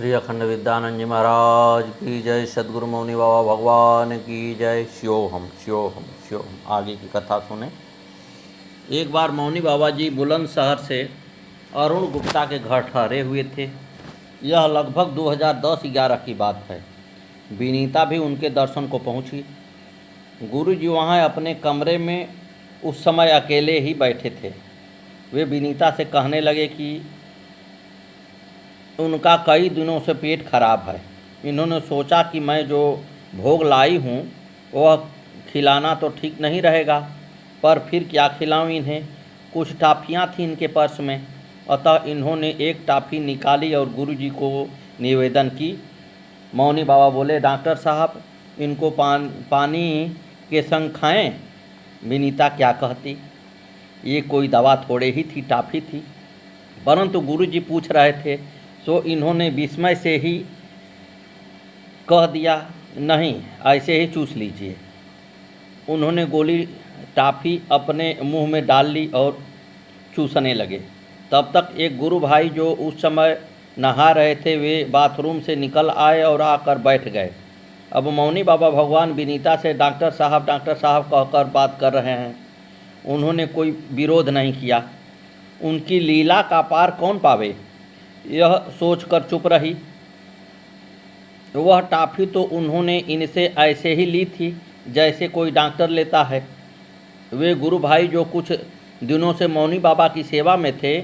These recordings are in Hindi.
श्री अखंड विद्यानंद जी महाराज की जय। सद्गुरु मौनी बाबा भगवान की जय। श्योहम श्योहम श्योहम। आगे की कथा सुने। एक बार मौनी बाबा जी बुलंदशहर से अरुण गुप्ता के घर ठहरे हुए थे। यह लगभग 2010-11 की बात है। विनीता भी उनके दर्शन को पहुंची। गुरु जी वहाँ अपने कमरे में उस समय अकेले ही बैठे थे। वे विनीता से कहने लगे कि उनका कई दिनों से पेट खराब है। इन्होंने सोचा कि मैं जो भोग लाई हूँ वह खिलाना तो ठीक नहीं रहेगा, पर फिर क्या खिलाऊं इन्हें। कुछ टाफियाँ थीं इनके पर्स में, अतः इन्होंने एक टाफी निकाली और गुरुजी को निवेदन की। मौनी बाबा बोले, डॉक्टर साहब इनको पानी के संग खाएं। विनीता क्या कहती, ये कोई दवा थोड़े ही थी, टाफी थी। परंतु गुरुजी पूछ रहे थे सो इन्होंने विस्मय से ही कह दिया, नहीं ऐसे ही चूस लीजिए। उन्होंने गोली टाफी अपने मुंह में डाल ली और चूसने लगे। तब तक एक गुरु भाई जो उस समय नहा रहे थे वे बाथरूम से निकल आए और आकर बैठ गए। अब मौनी बाबा भगवान विनीता से डॉक्टर साहब कहकर बात कर रहे हैं। उन्होंने कोई विरोध नहीं किया। उनकी लीला का पार कौन पावे, यह सोचकर चुप रही। वह टाफी तो उन्होंने इनसे ऐसे ही ली थी जैसे कोई डॉक्टर लेता है। वे गुरु भाई जो कुछ दिनों से मौनी बाबा की सेवा में थे,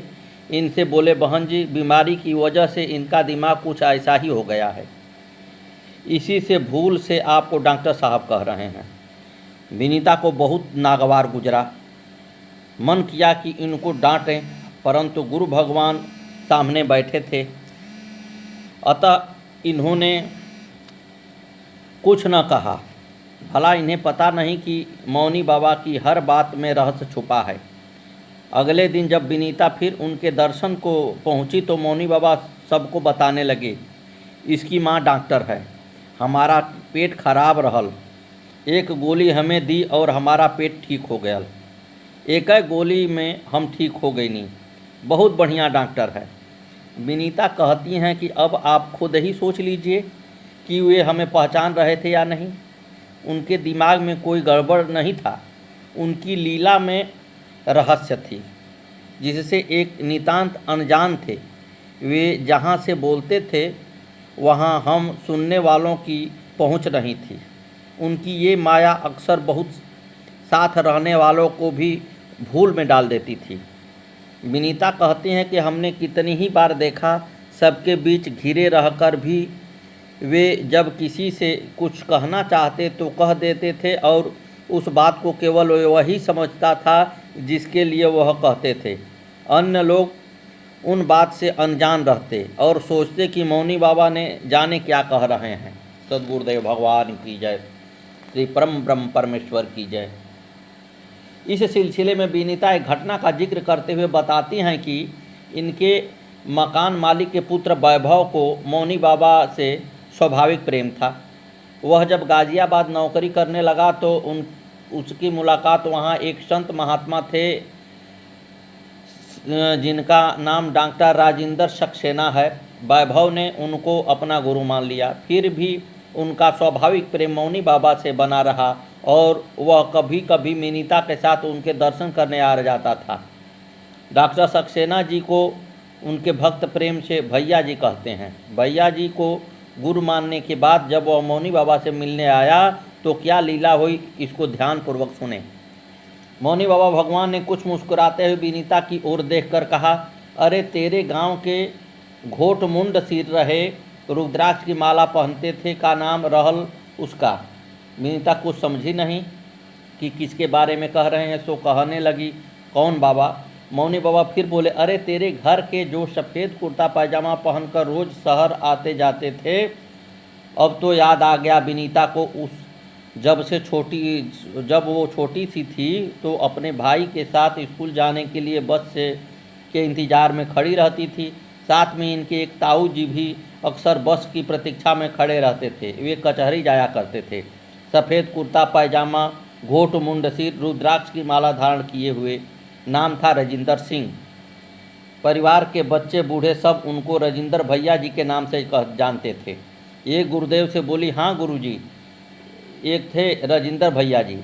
इनसे बोले, बहन जी बीमारी की वजह से इनका दिमाग कुछ ऐसा ही हो गया है, इसी से भूल से आपको डॉक्टर साहब कह रहे हैं। विनीता को बहुत नागवार गुजरा। मन किया कि इनको डांटें, परंतु गुरु भगवान सामने बैठे थे, अतः इन्होंने कुछ न कहा। भला इन्हें पता नहीं कि मौनी बाबा की हर बात में रहस्य छुपा है। अगले दिन जब विनीता फिर उनके दर्शन को पहुंची तो मौनी बाबा सबको बताने लगे, इसकी माँ डॉक्टर है, हमारा पेट खराब रहल, एक गोली हमें दी और हमारा पेट ठीक हो गया। एक गोली में हम ठीक हो गई नहीं, बहुत बढ़िया डॉक्टर है। विनीता कहती हैं कि अब आप खुद ही सोच लीजिए कि वे हमें पहचान रहे थे या नहीं। उनके दिमाग में कोई गड़बड़ नहीं था, उनकी लीला में रहस्य थी जिससे एक नितांत अनजान थे। वे जहाँ से बोलते थे वहाँ हम सुनने वालों की पहुँच नहीं थी। उनकी ये माया अक्सर बहुत साथ रहने वालों को भी भूल में डाल देती थी। विनीता कहती हैं कि हमने कितनी ही बार देखा, सबके बीच घिरे रहकर भी वे जब किसी से कुछ कहना चाहते तो कह देते थे और उस बात को केवल वही समझता था जिसके लिए वह कहते थे। अन्य लोग उन बात से अनजान रहते और सोचते कि मौनी बाबा ने जाने क्या कह रहे हैं। सद्गुरुदेव भगवान की जय। श्री परम ब्रह्म परमेश्वर की जय। इस सिलसिले में विनीता एक घटना का जिक्र करते हुए बताती हैं कि इनके मकान मालिक के पुत्र वैभव को मौनी बाबा से स्वाभाविक प्रेम था। वह जब गाज़ियाबाद नौकरी करने लगा तो उसकी मुलाकात वहाँ एक संत महात्मा थे जिनका नाम डॉक्टर राजेंद्र सक्सेना है। वैभव ने उनको अपना गुरु मान लिया। फिर भी उनका स्वाभाविक प्रेम मौनी बाबा से बना रहा और वह कभी कभी विनीता के साथ उनके दर्शन करने आ जाता था। डॉक्टर सक्सेना जी को उनके भक्त प्रेम से भैया जी कहते हैं। भैया जी को गुरु मानने के बाद जब वह मौनी बाबा से मिलने आया तो क्या लीला हुई, इसको ध्यानपूर्वक सुने। मौनी बाबा भगवान ने कुछ मुस्कुराते हुए विनीता की ओर देखकर कहा, अरे तेरे गांव के घोट मुंड सिर रहे, रुद्राक्ष की माला पहनते थे, का नाम रहल उसका। विनीता कुछ समझी नहीं कि किसके बारे में कह रहे हैं, सो कहने लगी, कौन बाबा। मौनी बाबा फिर बोले, अरे तेरे घर के जो सफ़ेद कुर्ता पैजामा पहनकर रोज़ शहर आते जाते थे। अब तो याद आ गया विनीता को। जब वो छोटी सी थी तो अपने भाई के साथ स्कूल जाने के लिए बस से के इंतज़ार में खड़ी रहती थी। साथ में इनके एक ताऊ जी भी अक्सर बस की प्रतीक्षा में खड़े रहते थे। वे कचहरी जाया करते थे। सफ़ेद कुर्ता पैजामा, घोट मुंड सिर, रुद्राक्ष की माला धारण किए हुए। नाम था राजेंद्र सिंह। परिवार के बच्चे बूढ़े सब उनको राजेंद्र भैया जी के नाम से जानते थे। एक गुरुदेव से बोली, हाँ गुरुजी, एक थे राजेंद्र भैया जी।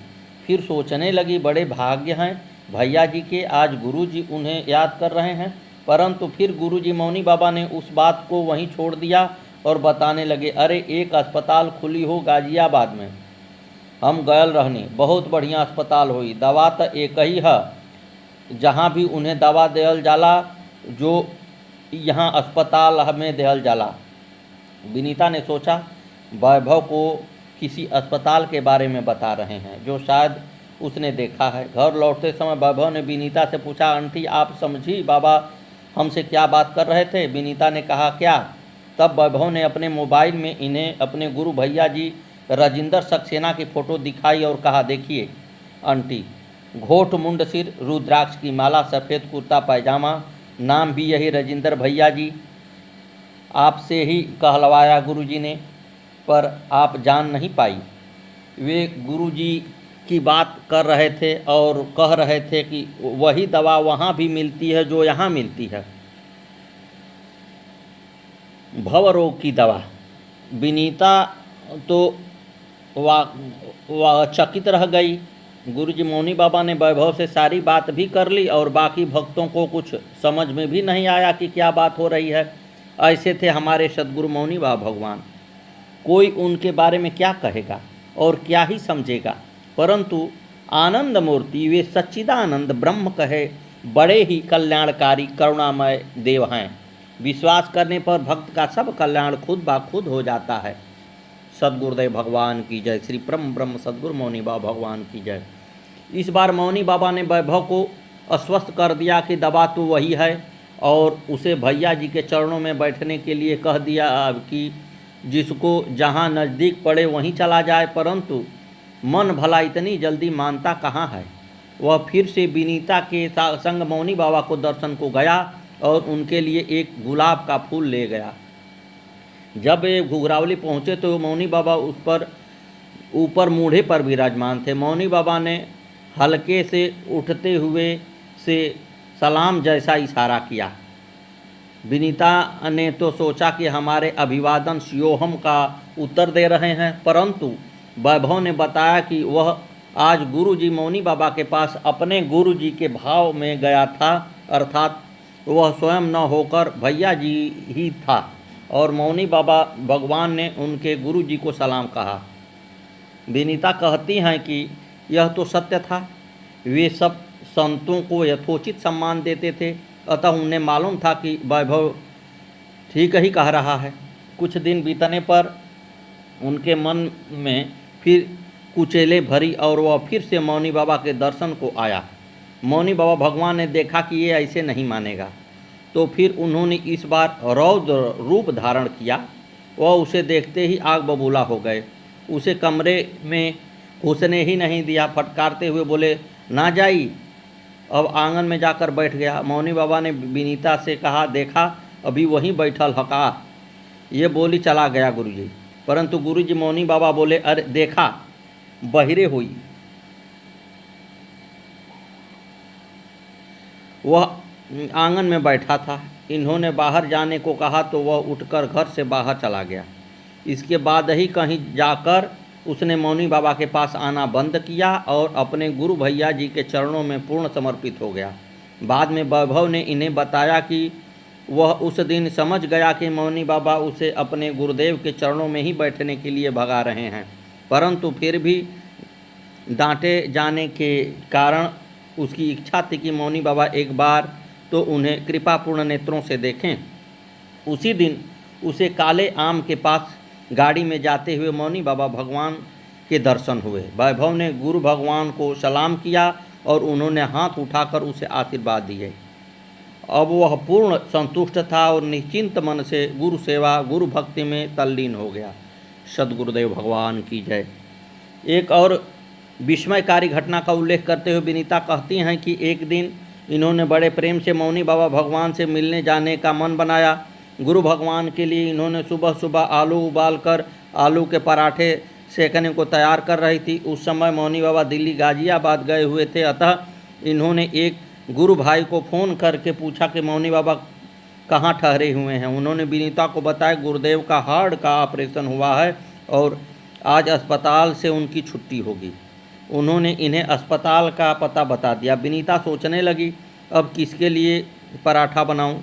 फिर सोचने लगी, बड़े भाग्य हैं भैया जी के, आज गुरुजी उन्हें याद कर रहे हैं। परंतु फिर गुरुजी मौनी बाबा ने उस बात को वहीं छोड़ दिया और बताने लगे, अरे एक अस्पताल खुली हो गाजियाबाद में, हम गयल रहनी, बहुत बढ़िया अस्पताल हुई, दवा तो एक ही है, जहाँ भी उन्हें दवा देहल जाला जो यहाँ अस्पताल में देहल जाला। विनीता ने सोचा, वैभव को किसी अस्पताल के बारे में बता रहे हैं जो शायद उसने देखा है। घर लौटते समय वैभव ने विनीता से पूछा, आंटी आप समझी बाबा हमसे क्या बात कर रहे थे? विनीता ने कहा, क्या? तब वैभव ने अपने मोबाइल में इन्हें अपने गुरु भैया जी राजेंद्र सक्सेना की फ़ोटो दिखाई और कहा, देखिए आंटी, घोट मुंड सिर, रुद्राक्ष की माला, सफ़ेद कुर्ता पैजामा, नाम भी यही राजेंद्र भैया जी। आपसे ही कहलवाया गुरुजी ने, पर आप जान नहीं पाई। वे गुरुजी की बात कर रहे थे और कह रहे थे कि वही दवा वहाँ भी मिलती है जो यहाँ मिलती है, भव रोग की दवा। विनीता तो चकित रह गई। गुरुजी मौनी बाबा ने वैभव से सारी बात भी कर ली और बाकी भक्तों को कुछ समझ में भी नहीं आया कि क्या बात हो रही है। ऐसे थे हमारे सद्गुरु मौनी बाबा भगवान, कोई उनके बारे में क्या कहेगा और क्या ही समझेगा। परंतु आनंद मूर्ति, वे सच्चिदानंद ब्रह्म कहे बड़े ही कल्याणकारी करुणामय देव हैं। विश्वास करने पर भक्त का सब कल्याण खुद ब खुद हो जाता है। सद्गुरुदेव भगवान की जय। श्री परम ब्रह्म सद्गुरु मौनी बाबा भगवान की जय। इस बार मौनी बाबा ने वैभव को आश्वस्त कर दिया कि दवा तो वही है और उसे भैया जी के चरणों में बैठने के लिए कह दिया कि जिसको जहाँ नज़दीक पड़े वहीं चला जाए। परंतु मन भला इतनी जल्दी मानता कहाँ है। वह फिर से विनीता के संग मौनी बाबा को दर्शन को गया और उनके लिए एक गुलाब का फूल ले गया। जब वे घुघरावली पहुँचे तो मौनी बाबा उस पर ऊपर मूढ़े पर विराजमान थे। मौनी बाबा ने हल्के से उठते हुए से सलाम जैसा इशारा किया। विनीता ने तो सोचा कि हमारे अभिवादन स्योहम का उत्तर दे रहे हैं, परंतु वैभव ने बताया कि वह आज गुरुजी मौनी बाबा के पास अपने गुरुजी के भाव में गया था, अर्थात वह स्वयं न होकर भैया जी ही था और मौनी बाबा भगवान ने उनके गुरुजी को सलाम कहा। विनीता कहती हैं कि यह तो सत्य था, वे सब संतों को यथोचित सम्मान देते थे, अतः उन्हें मालूम था कि वैभव ठीक ही कह रहा है। कुछ दिन बीतने पर उनके मन में फिर कुचेले भरी और वह फिर से मौनी बाबा के दर्शन को आया। मौनी बाबा भगवान ने देखा कि ये ऐसे नहीं मानेगा, तो फिर उन्होंने इस बार रौद्र रूप धारण किया। वह उसे देखते ही आग बबूला हो गए, उसे कमरे में घुसने ही नहीं दिया। फटकारते हुए बोले, ना जाई। अब आंगन में जाकर बैठ गया। मौनी बाबा ने विनीता से कहा, देखा अभी वहीं बैठल हका। ये बोली चला गया गुरुजी। परंतु गुरुजी मौनी बाबा बोले, अरे देखा बहिरे हुई। वह आंगन में बैठा था। इन्होंने बाहर जाने को कहा तो वह उठकर घर से बाहर चला गया। इसके बाद ही कहीं जाकर उसने मौनी बाबा के पास आना बंद किया और अपने गुरु भैया जी के चरणों में पूर्ण समर्पित हो गया। बाद में वैभव ने इन्हें बताया कि वह उस दिन समझ गया कि मौनी बाबा उसे अपने गुरुदेव के चरणों में ही बैठने के लिए भगा रहे हैं, परंतु फिर भी डांटे जाने के कारण उसकी इच्छा थी कि मौनी बाबा एक बार तो उन्हें कृपापूर्ण नेत्रों से देखें। उसी दिन उसे काले आम के पास गाड़ी में जाते हुए मौनी बाबा भगवान के दर्शन हुए। वैभव ने गुरु भगवान को सलाम किया और उन्होंने हाथ उठाकर उसे आशीर्वाद दिए। अब वह पूर्ण संतुष्ट था और निश्चिंत मन से गुरु सेवा गुरु भक्ति में तल्लीन हो गया। सद्गुरुदेव भगवान की जय। एक और विस्मयकारी घटना का उल्लेख करते हुए विनीता कहती हैं कि एक दिन इन्होंने बड़े प्रेम से मौनी बाबा भगवान से मिलने जाने का मन बनाया। गुरु भगवान के लिए इन्होंने सुबह सुबह आलू उबालकर आलू के पराठे सेकने को तैयार कर रही थी। उस समय मौनी बाबा दिल्ली गाजियाबाद गए हुए थे, अतः इन्होंने एक गुरु भाई को फ़ोन करके पूछा कि मौनी बाबा कहाँ ठहरे हुए हैं। उन्होंने विनीता को बताया गुरुदेव का हार्ट का ऑपरेशन हुआ है और आज अस्पताल से उनकी छुट्टी होगी। उन्होंने इन्हें अस्पताल का पता बता दिया। विनीता सोचने लगी अब किसके लिए पराठा बनाऊं।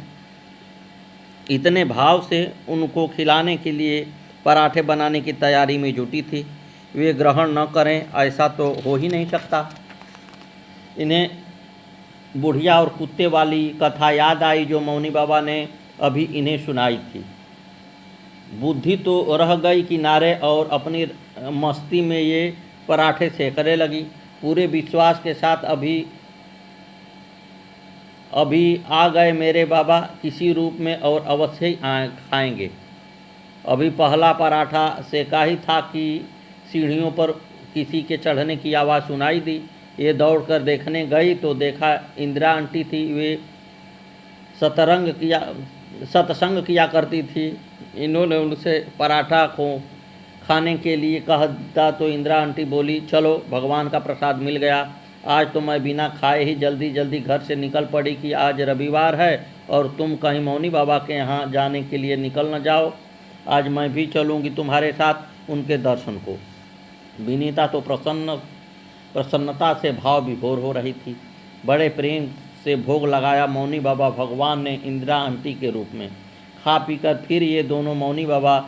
इतने भाव से उनको खिलाने के लिए पराठे बनाने की तैयारी में जुटी थी। वे ग्रहण न करें ऐसा तो हो ही नहीं सकता। इन्हें बुढ़िया और कुत्ते वाली कथा याद आई जो मौनी बाबा ने अभी इन्हें सुनाई थी। बुद्धि तो रह गई किनारे और अपनी मस्ती में ये पराठे सेकने लगी। पूरे विश्वास के साथ अभी आ गए मेरे बाबा किसी रूप में और अवश्य ही खाएंगे। अभी पहला पराठा सेका ही था कि सीढ़ियों पर किसी के चढ़ने की आवाज़ सुनाई दी। ये दौड़कर देखने गई तो देखा इंदिरा आंटी थी। वे सत्संग किया करती थी। इन्होंने उनसे पराठा को खाने के लिए कहा तो इंदिरा आंटी बोली चलो भगवान का प्रसाद मिल गया। आज तो मैं बिना खाए ही जल्दी जल्दी घर से निकल पड़ी कि आज रविवार है और तुम कहीं मौनी बाबा के यहाँ जाने के लिए निकल न जाओ। आज मैं भी चलूँगी तुम्हारे साथ उनके दर्शन को। विनीता तो प्रसन्नता से भाव विभोर हो रही थी। बड़े प्रेम से भोग लगाया मौनी बाबा भगवान ने इंदिरा आंटी के रूप में। खा पीकर फिर ये दोनों मौनी बाबा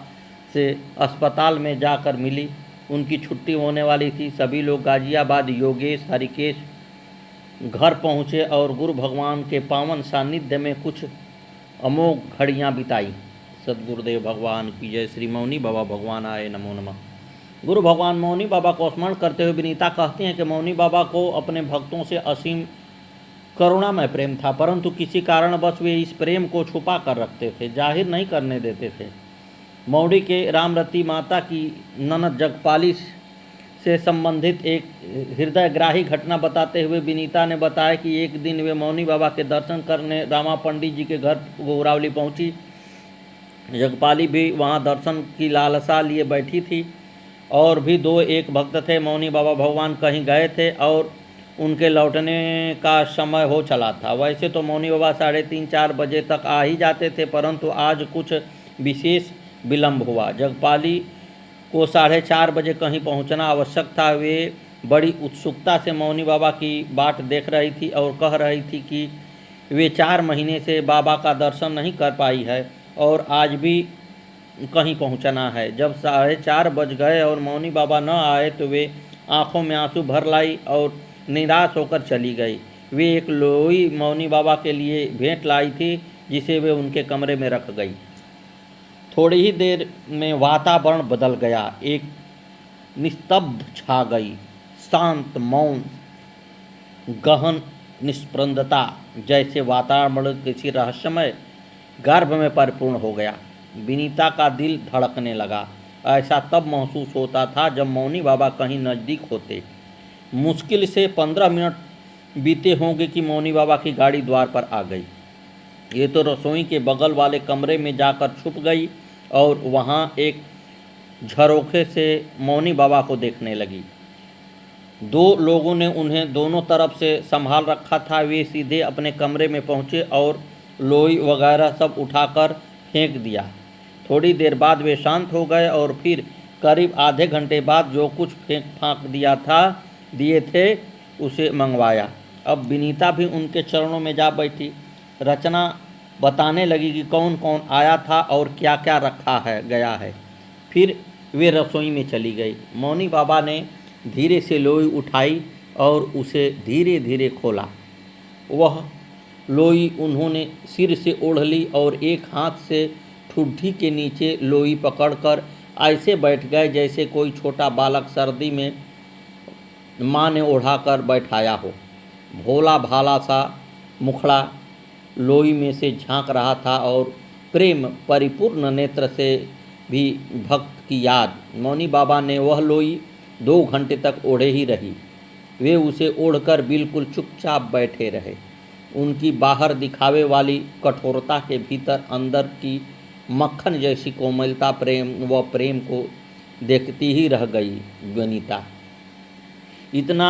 से अस्पताल में जाकर मिली। उनकी छुट्टी होने वाली थी। सभी लोग गाजियाबाद योगेश हरिकेश घर पहुँचे और गुरु भगवान के पावन सानिध्य में कुछ अमोघ घड़ियाँ बिताई। सदगुरुदेव भगवान की जय। श्री मौनी बाबा भगवान आए नमो नमः। गुरु भगवान मौनी बाबा को स्मरण करते हुए विनीता कहती हैं कि मौनी बाबा को अपने भक्तों से असीम करुणामय प्रेम था, परंतु किसी कारणवश वे इस प्रेम को छुपा कर रखते थे, जाहिर नहीं करने देते थे। मौड़ी के रामरती माता की ननद जगपाली से संबंधित एक हृदयग्राही घटना बताते हुए विनीता ने बताया कि एक दिन वे मौनी बाबा के दर्शन करने रामा पंडित जी के घर गोरावली पहुंची। जगपाली भी वहां दर्शन की लालसा लिए बैठी थी और भी दो एक भक्त थे। मौनी बाबा भगवान कहीं गए थे और उनके लौटने का समय हो चला था। वैसे तो मौनी बाबा 3:30-4 बजे तक आ ही जाते थे, परंतु आज कुछ विशेष विलंब हुआ। जगपाली को 4:30 बजे कहीं पहुंचना आवश्यक था। वे बड़ी उत्सुकता से मौनी बाबा की बाट देख रही थी और कह रही थी कि वे 4 महीने से बाबा का दर्शन नहीं कर पाई है और आज भी कहीं पहुंचना है। जब 4:30 बज गए और मौनी बाबा न आए तो वे आंखों में आंसू भर लाई और निराश होकर चली गई। वे एक लोई मौनी बाबा के लिए भेंट लाई थी जिसे वे उनके कमरे में रख गई। थोड़ी ही देर में वातावरण बदल गया। एक निस्तब्ध छा गई। शांत मौन गहन निष्प्रंदता, जैसे वातावरण किसी रहस्यमय गर्भ में परिपूर्ण हो गया। विनीता का दिल धड़कने लगा। ऐसा तब महसूस होता था जब मौनी बाबा कहीं नज़दीक होते। मुश्किल से 15 मिनट बीते होंगे कि मौनी बाबा की गाड़ी द्वार पर आ गई। ये तो रसोई के बगल वाले कमरे में जाकर छुप गई और वहाँ एक झरोखे से मौनी बाबा को देखने लगी। 2 लोगों ने उन्हें दोनों तरफ से संभाल रखा था। वे सीधे अपने कमरे में पहुँचे और लोई वगैरह सब उठाकर फेंक दिया। थोड़ी देर बाद वे शांत हो गए और फिर करीब आधे घंटे बाद जो कुछ फेंक फाँक दिए थे उसे मंगवाया। अब विनीता भी उनके चरणों में जा बैठी। रचना बताने लगी कि कौन कौन आया था और क्या क्या रखा गया है। फिर वे रसोई में चली गई। मौनी बाबा ने धीरे से लोई उठाई और उसे धीरे धीरे खोला। वह लोई उन्होंने सिर से ओढ़ ली और एक हाथ से ठुड्डी के नीचे लोई पकड़कर ऐसे बैठ गए जैसे कोई छोटा बालक सर्दी में माँ ने ओढ़ाकर बैठाया हो। भोला भाला सा मुखड़ा लोई में से झांक रहा था और प्रेम परिपूर्ण नेत्र से भी भक्त की याद। मौनी बाबा ने वह लोई 2 घंटे तक ओढ़े ही रही। वे उसे ओढ़कर बिल्कुल चुपचाप बैठे रहे। उनकी बाहर दिखावे वाली कठोरता के भीतर अंदर की मक्खन जैसी कोमलता प्रेम को देखती ही रह गई विनीता। इतना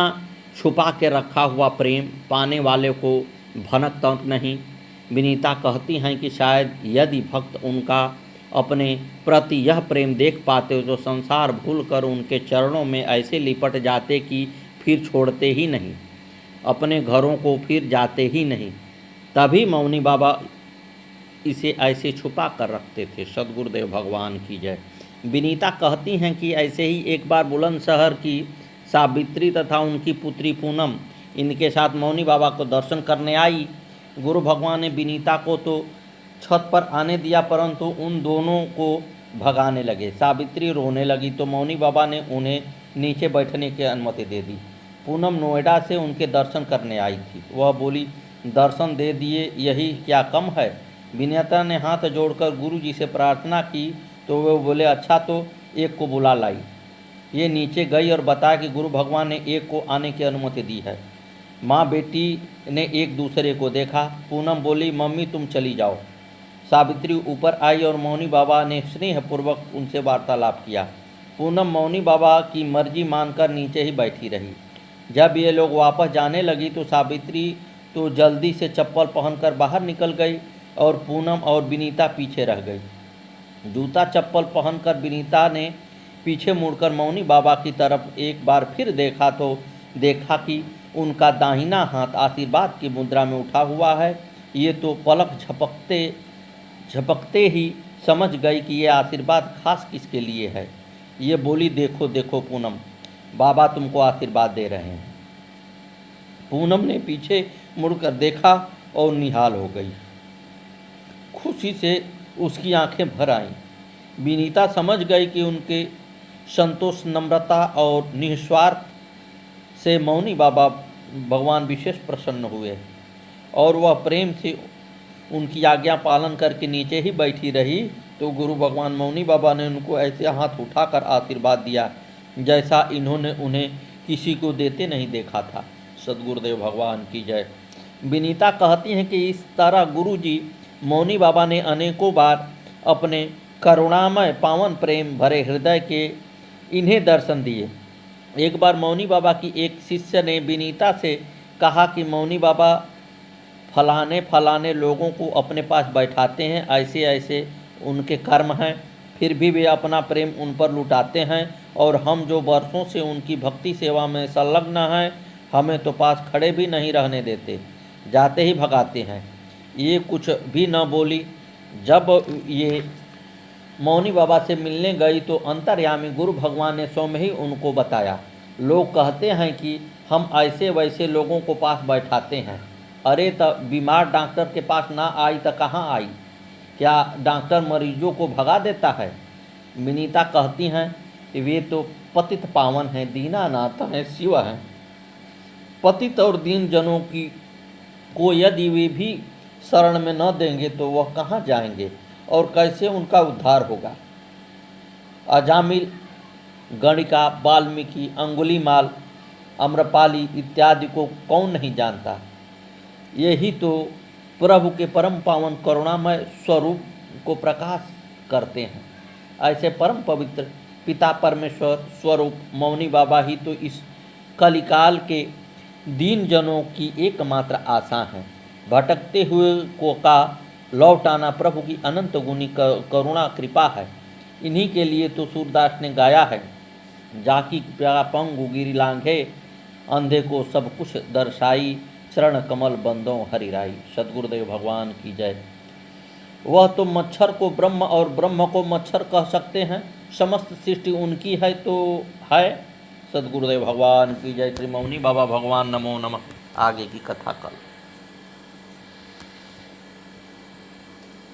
छुपा के रखा हुआ प्रेम पाने वाले को भनक तक नहीं। विनीता कहती हैं कि शायद यदि भक्त उनका अपने प्रति यह प्रेम देख पाते तो संसार भूलकर उनके चरणों में ऐसे लिपट जाते कि फिर छोड़ते ही नहीं, अपने घरों को फिर जाते ही नहीं। तभी मौनी बाबा इसे ऐसे छुपा कर रखते थे। सद्गुरुदेव भगवान की जय। विनीता कहती हैं कि ऐसे ही एक बार बुलंदशहर की सावित्री तथा उनकी पुत्री पूनम इनके साथ मौनी बाबा को दर्शन करने आई। गुरु भगवान ने विनीता को तो छत पर आने दिया, परंतु उन दोनों को भगाने लगे। सावित्री रोने लगी तो मौनी बाबा ने उन्हें नीचे बैठने की अनुमति दे दी। पूनम नोएडा से उनके दर्शन करने आई थी। वह बोली, दर्शन दे दिए, यही क्या कम है। विनीता ने हाथ जोड़कर गुरु जी से प्रार्थना की तो वे बोले, अच्छा तो एक को बुला लाई। ये नीचे गई और बताया कि गुरु भगवान ने एक को आने की अनुमति दी है। माँ बेटी ने एक दूसरे को देखा। पूनम बोली, मम्मी तुम चली जाओ। सावित्री ऊपर आई और मौनी बाबा ने स्नेहपूर्वक उनसे वार्तालाप किया। पूनम मौनी बाबा की मर्जी मानकर नीचे ही बैठी रही। जब ये लोग वापस जाने लगी तो सावित्री तो जल्दी से चप्पल पहनकर बाहर निकल गई और पूनम और विनीता पीछे रह गई। जूता चप्पल पहनकर विनीता ने पीछे मुड़कर मौनी बाबा की तरफ एक बार फिर देखा तो देखा कि उनका दाहिना हाथ आशीर्वाद की मुद्रा में उठा हुआ है। ये तो पलक झपकते ही समझ गई कि ये आशीर्वाद खास किसके लिए है। ये बोली, देखो देखो पूनम, बाबा तुमको आशीर्वाद दे रहे हैं। पूनम ने पीछे मुड़कर देखा और निहाल हो गई। खुशी से उसकी आंखें भर आईं। विनीता समझ गई कि उनके संतोष, नम्रता और निस्वार्थ से मौनी बाबा भगवान विशेष प्रसन्न हुए और वह प्रेम से उनकी आज्ञा पालन करके नीचे ही बैठी रही। तो गुरु भगवान मौनी बाबा ने उनको ऐसे हाथ उठाकर आशीर्वाद दिया जैसा इन्होंने उन्हें किसी को देते नहीं देखा था। सद्गुरुदेव भगवान की जय। विनीता कहती हैं कि इस तरह गुरु जी मौनी बाबा ने अनेकों बार अपने करुणामय पावन प्रेम भरे हृदय के इन्हें दर्शन दिए। एक बार मौनी बाबा की एक शिष्य ने विनीता से कहा कि मौनी बाबा फलाने फलाने लोगों को अपने पास बैठाते हैं, ऐसे ऐसे उनके कर्म हैं, फिर भी वे अपना प्रेम उन पर लुटाते हैं और हम जो वर्षों से उनकी भक्ति सेवा में संलग्न हैं, हमें तो पास खड़े भी नहीं रहने देते, जाते ही भगाते हैं। ये कुछ भी न बोली। जब ये मौनी बाबा से मिलने गई तो अंतर्यामी गुरु भगवान ने स्वयं ही उनको बताया। लोग कहते हैं कि हम ऐसे वैसे लोगों को पास बैठाते हैं। अरे तब बीमार डॉक्टर के पास ना आई तो कहाँ आई? क्या डॉक्टर मरीजों को भगा देता है? विनीता कहती हैं कि वे तो पतित पावन हैं, दीनानाथ हैं, शिव हैं। पतित और दीन जनों की को यदि वे भी शरण में न देंगे तो वह कहाँ जाएंगे और कैसे उनका उद्धार होगा? अजामिल, गणिका, वाल्मीकि, अंगुलीमाल, अम्रपाली इत्यादि को कौन नहीं जानता। यही तो प्रभु के परम पावन करुणामय स्वरूप को प्रकाश करते हैं। ऐसे परम पवित्र पिता परमेश्वर स्वरूप मौनी बाबा ही तो इस कलिकाल के दीन जनों की एकमात्र आशा हैं। भटकते हुए को का लौटाना प्रभु की अनंत गुनी करुणा कृपा है। इन्हीं के लिए तो सूरदास ने गाया है, जाकी प्यारा पंगु गिरी लांघे, अंधे को सब कुछ दर्शाई, चरण कमल बंदों हरिराई। सद्गुरुदेव भगवान की जय। वह तो मच्छर को ब्रह्म और ब्रह्म को मच्छर कह सकते हैं। समस्त सृष्टि उनकी है तो है। सद्गुरुदेव भगवान की जय। श्री मौनी बाबा भगवान नमो नमः। आगे की कथा कल।